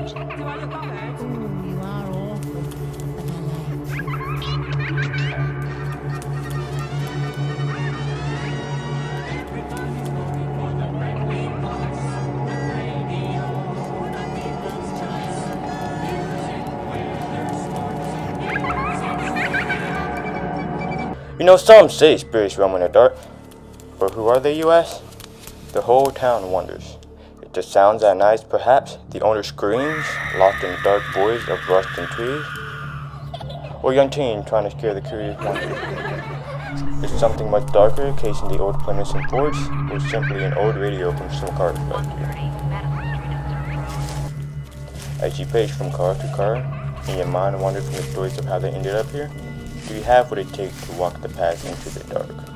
Ooh, you are awful. But I like you. You know, some say spirits roam in the dark, but who are they, you ask? The whole town wonders. It just sounds at night, perhaps. The owner screams, lost in dark voids of rust and trees, or young teen trying to scare the curious wonder. It's something much darker, casing the old Plemons forts, or simply an old radio from some car factory. As you pace from car to car, and your mind wanders from the stories of how they ended up here, do you have what it takes to walk the path into the dark?